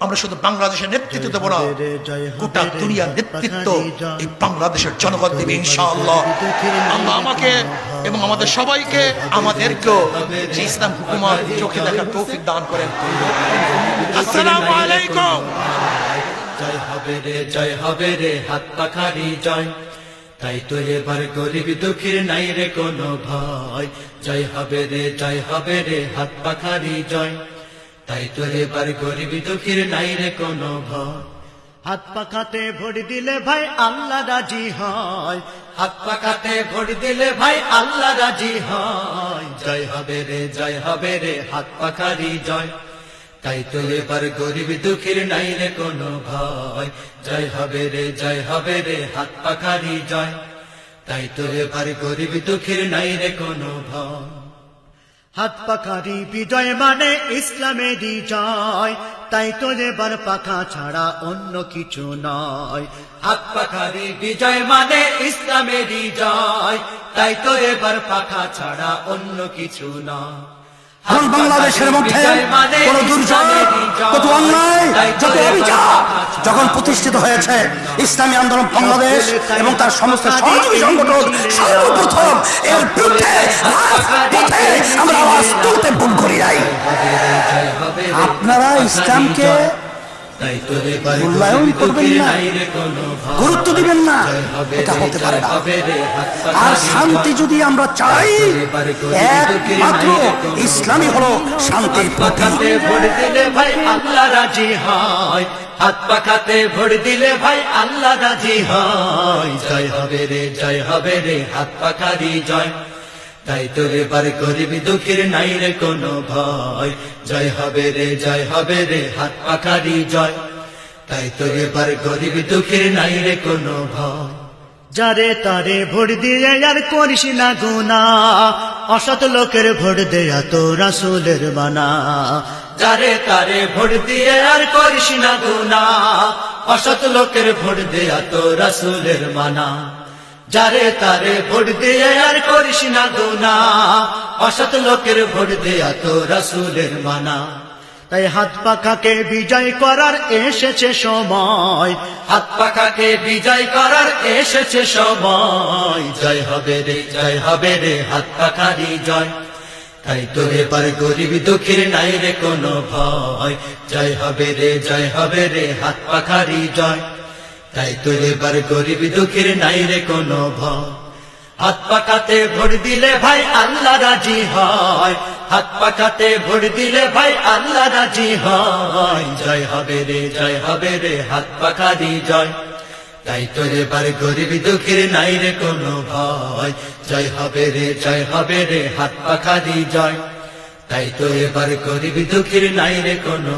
আমরা শুধু বাংলাদেশের নেতৃত্ব দেব না, গোটা দুনিয়ার নেতৃত্ব এই বাংলাদেশের জনগণ দেবে ইনশাআল্লাহ। আল্লাহ আমাকে এবং আমাদের সবাইকে, আমাদেরকেও যে ইসলাম হুকুমত চোখে দেখার তৌফিক দান করেন। আসসালামু আলাইকুম। জয় হবে রে, জয় হবে রে, হাত পাখারি জয়। তাই তো এবার গরিব দুঃখীর নাই রে কোনো ভয়। জয় হবে রে, জয় হবে রে, হাত পাখারি জয়। তাই তো এবার গরিব দুঃখীর নাই রে কোনো ভয়। হাত পাখাতে ভোট দিলে ভাই আল্লাহ রাজি হয়। হাত পাখাতে ভোট দিলে ভাই আল্লাহ রাজি হয়। জয় হবে রে, জয় হবে রে, হাত পাখারি জয়। তাই তো এবার গরিব দুঃখীর নাই রে কোনো ভয়। জয় হবে রে, জয় হবে রে, হাত পাখারি জয়। তাই তো এবার গরিব দুঃখীর নাই রে কোনো ভয়। হাত পাখারি বিজয় মানে ইসলামেরই জয়। তাই তো এবার পাখা ছাড়া অন্য কিছু নয়। হাত পাখারি বিজয় মানে ইসলামেরই জয়। তাই তো এবার পাখা ছাড়া অন্য কিছু নয়। এখন বাংলাদেশের মধ্যে কোন দুর্যোগ, কত অন্যায়, যত অভিযোগ যখন প্রতিষ্ঠিত হয়েছে, ইসলামী আন্দোলন বাংলাদেশ এবং তার সমস্ত সহযোগী সংগঠন সর্বপ্রথম এর বিরুদ্ধে রাজপথে আমরা আওয়াজ তুলতে ভুল করি নাই। আপনারা ইসলামকে মূল্যায়ন করবেন না, গুরুত্ব দিবেন না, এটা হতে পারে না। আর শান্তি যদি আমরা চাই, একমাত্র ইসলামই হলো শান্তির প্রতীক। ভোট দিলে ভাই আল্লাহ রাজি হয়। হাত পাখাতে ভোট দিলে ভাই আল্লাহ রাজি হয়। জয় হবে রে, জয় হবে রে, হাত পাখারি জয়। তাই তো এবার গরিব দুঃখীর নাই রে কোনো ভয়। জয় হবে রে, জয় হবে রে, হাত পাখারি জয়। তাই তো এবার গরিব দুঃখীর নাই রে কোনো ভয়। যারে তারে ভোট দিয়ে আর করিস না গুনাহ, অসৎ লোকের ভোট দেয়া তো রাসূলের মানা। যারে তারে ভোট দিয়ে আর করিস না গুনাহ, অসৎ লোকের ভোট দেয়া তো রাসূলের মানা। যারে তারে ভোট দিয়ে আর করিস না গুনাহ, অসৎ লোকের ভোট দেয়া তো রাসূলের মানা। তাই হাত পাখাকে বিজয় করার এসেছে সময়। হাত পাখাকে বিজয় করার এসেছে সময়। জয় হবে রে, জয় হবে রে, হাত পাখারি জয়। তাই তো এবার গরিব দুঃখীর নাই রে কোনো ভয়। জয় হবে রে, জয় হবে রে, হাত পাখারি জয়। তাই তো এবার গরিব দুঃখীর নাই রে কোনো ভয়। হাত পাখাতে ভোট দিলে ভাই আল্লাহ রাজি হয়। হাত পাখাতে ভোট দিলে ভাই আল্লাহ রাজি হয়। জয় হবে রে, জয় হবে রে, হাত পাখারি জয়। তাই তো এবার গরিব দুঃখীর নাই রে কোনো ভয়। জয় হবে রে, জয় হবে রে, হাত পাখারি জয়। তাই তো এবার গরিব দুঃখীর নাই রে কোনো